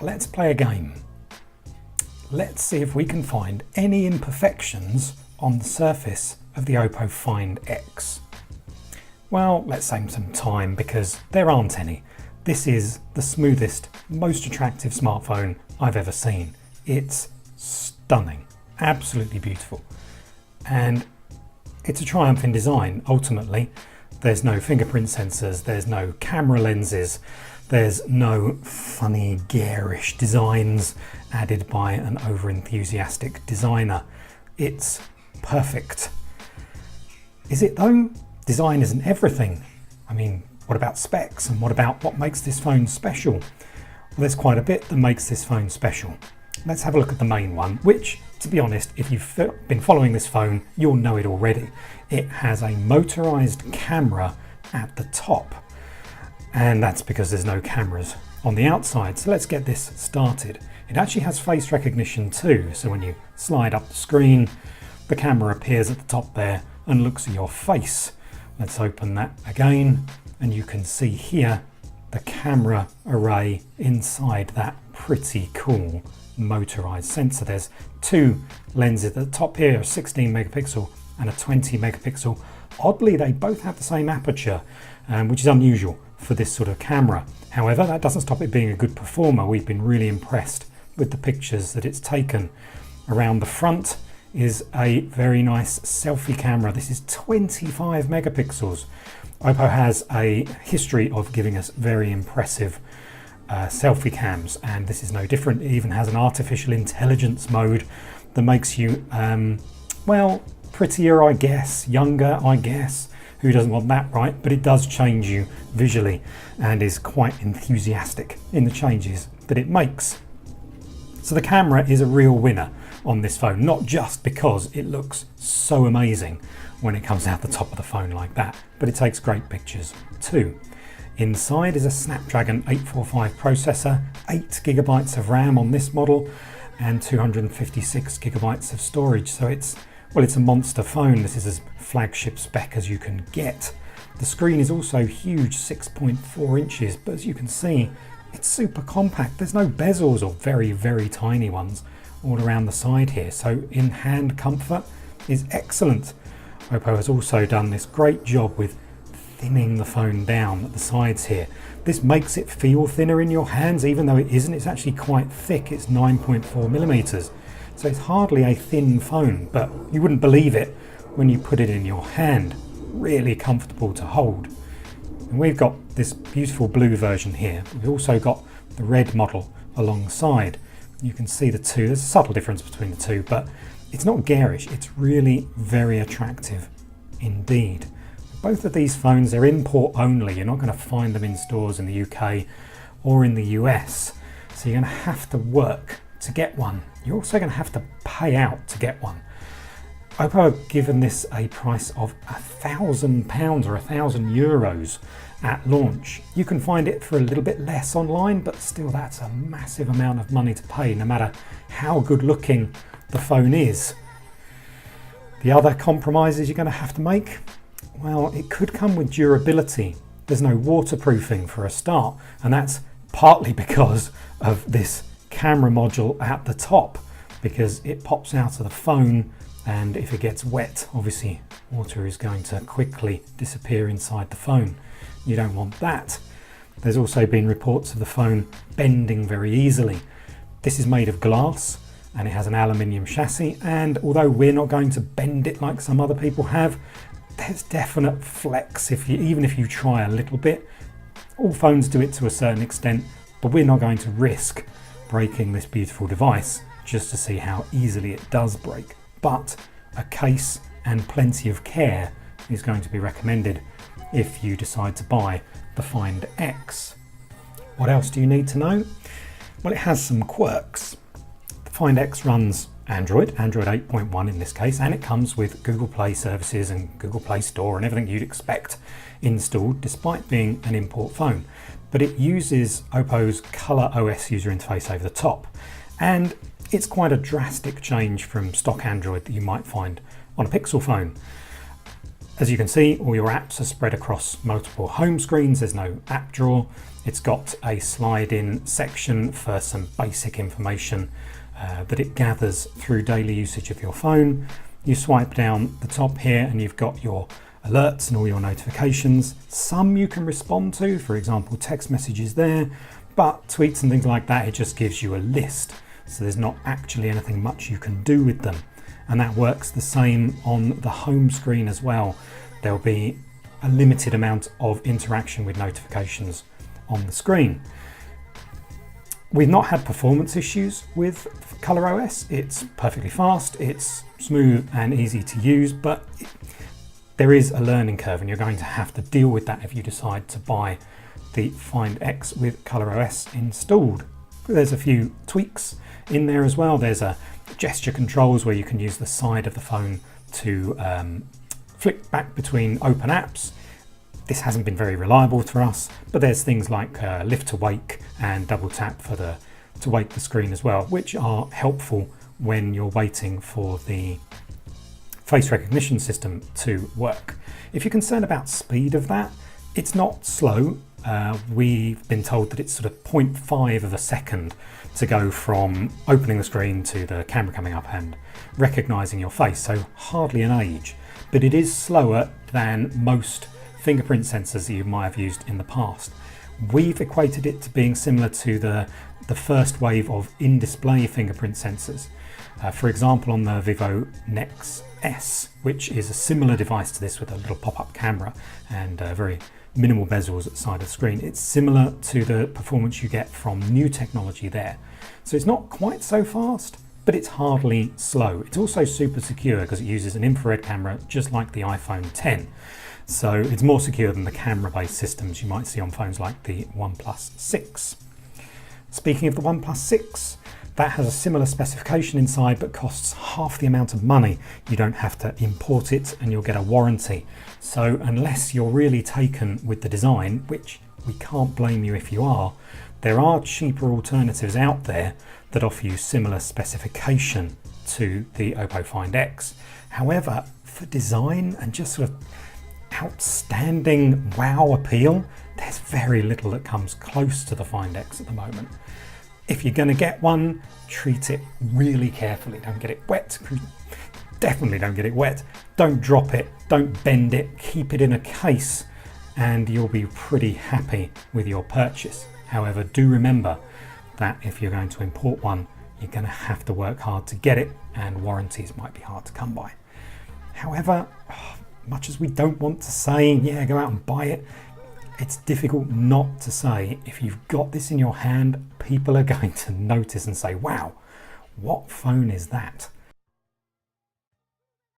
let's play a game. Let's see if we can find any imperfections on the surface of the Oppo Find X. Well, let's save some time because there aren't any. This is the smoothest, most attractive smartphone I've ever seen. It's stunning, absolutely beautiful. And it's a triumph in design, ultimately. There's no fingerprint sensors, there's no camera lenses, there's no funny, garish designs added by an over-enthusiastic designer. It's perfect. Is it though? Design isn't everything. I mean, what about specs and what about what makes this phone special? Well, there's quite a bit that makes this phone special. Let's have a look at the main one, which, to be honest, if you've been following this phone, you'll know it already. It has a motorized camera at the top, and that's because there's no cameras on the outside. So let's get this started. It actually has face recognition too, so when you slide up the screen, the camera appears at the top there and looks at your face. Let's open that again, and you can see here the camera array inside that pretty cool motorized sensor. There's two lenses at the top here, a 16 megapixel and a 20 megapixel. Oddly, they both have the same aperture, which is unusual for this sort of camera. However, that doesn't stop it being a good performer. We've been really impressed with the pictures that it's taken. Around the front is a very nice selfie camera. This is 25 megapixels. Oppo has a history of giving us very impressive selfie cams, and this is no different. It even has an artificial intelligence mode that makes you, well, prettier, I guess, younger, I guess. Who doesn't want that, right? But it does change you visually and is quite enthusiastic in the changes that it makes. So the camera is a real winner on this phone, not just because it looks so amazing when it comes out the top of the phone like that, but it takes great pictures too. Inside is a Snapdragon 845 processor, 8 gigabytes of RAM on this model, and 256 gigabytes of storage. So it's a monster phone. This is as flagship spec as you can get. The screen is also huge, 6.4 inches, but as you can see, it's super compact. There's no bezels or very, very tiny ones all around the side here. So in-hand comfort is excellent. Oppo has also done this great job with thinning the phone down at the sides here. This makes it feel thinner in your hands, even though it isn't. It's actually quite thick. It's 9.4 millimeters. So it's hardly a thin phone, but you wouldn't believe it when you put it in your hand. Really comfortable to hold. And we've got this beautiful blue version here. We've also got the red model alongside. You can see the two. There's a subtle difference between the two, but it's not garish. It's really very attractive indeed. Both of these phones, they're import only. You're not going to find them in stores in the UK or in the US. So you're going to have to work to get one. You're also going to have to pay out to get one. Oppo have given this a price of £1,000 or €1,000 at launch. You can find it for a little bit less online, but still that's a massive amount of money to pay, no matter how good looking the phone is. The other compromises you're going to have to make, well, it could come with durability. There's no waterproofing for a start, and that's partly because of this camera module at the top, because it pops out of the phone, and if it gets wet, obviously water is going to quickly disappear inside the phone. You don't want that. There's also been reports of the phone bending very easily. This is made of glass and it has an aluminium chassis, and although we're not going to bend it like some other people have, there's definite flex even if you try a little bit. All phones do it to a certain extent, but we're not going to risk breaking this beautiful device just to see how easily it does break. But a case and plenty of care is going to be recommended if you decide to buy the Find X. What else do you need to know? Well, it has some quirks. The Find X runs Android 8.1 in this case, and it comes with Google Play services and Google Play Store and everything you'd expect installed, despite being an import phone. But it uses Oppo's Color OS user interface over the top, and it's quite a drastic change from stock Android that you might find on a Pixel phone. As you can see, all your apps are spread across multiple home screens. There's no app drawer. It's got a slide-in section for some basic information that it gathers through daily usage of your phone. You swipe down the top here and you've got your alerts and all your notifications. Some you can respond to, for example, text messages there, but tweets and things like that, it just gives you a list. So there's not actually anything much you can do with them. And that works the same on the home screen as well. There'll be a limited amount of interaction with notifications on the screen. We've not had performance issues with ColorOS. It's perfectly fast, it's smooth and easy to use, but there is a learning curve and you're going to have to deal with that if you decide to buy the Find X with ColorOS installed. There's a few tweaks in there as well. There's a gesture controls where you can use the side of the phone to flick back between open apps. This hasn't been very reliable for us, but there's things like lift to wake and double tap for to wake the screen as well, which are helpful when you're waiting for the face recognition system to work. If you're concerned about speed of that, it's not slow. We've been told that it's sort of 0.5 of a second to go from opening the screen to the camera coming up and recognizing your face, so hardly an age, but it is slower than most fingerprint sensors that you might have used in the past. We've equated it to being similar to the first wave of in-display fingerprint sensors. For example, on the Vivo Nex S, which is a similar device to this with a little pop-up camera and very minimal bezels at the side of the screen. It's similar to the performance you get from new technology there. So it's not quite so fast, but it's hardly slow. It's also super secure because it uses an infrared camera just like the iPhone X. So it's more secure than the camera-based systems you might see on phones like the OnePlus 6. Speaking of the OnePlus 6, that has a similar specification inside but costs half the amount of money. You don't have to import it and you'll get a warranty. So unless you're really taken with the design, which we can't blame you if you are, there are cheaper alternatives out there that offer you similar specification to the Oppo Find X. However, for design and just sort of outstanding wow appeal, there's very little that comes close to the Find X at the moment. If you're going to get one, treat it really carefully. Don't get it wet. Definitely don't get it wet. Don't drop it. Don't bend it. Keep it in a case and you'll be pretty happy with your purchase. However, do remember that if you're going to import one, you're going to have to work hard to get it and warranties might be hard to come by. However, much as we don't want to say, yeah, go out and buy it, it's difficult not to say if you've got this in your hand, people are going to notice and say, wow, what phone is that?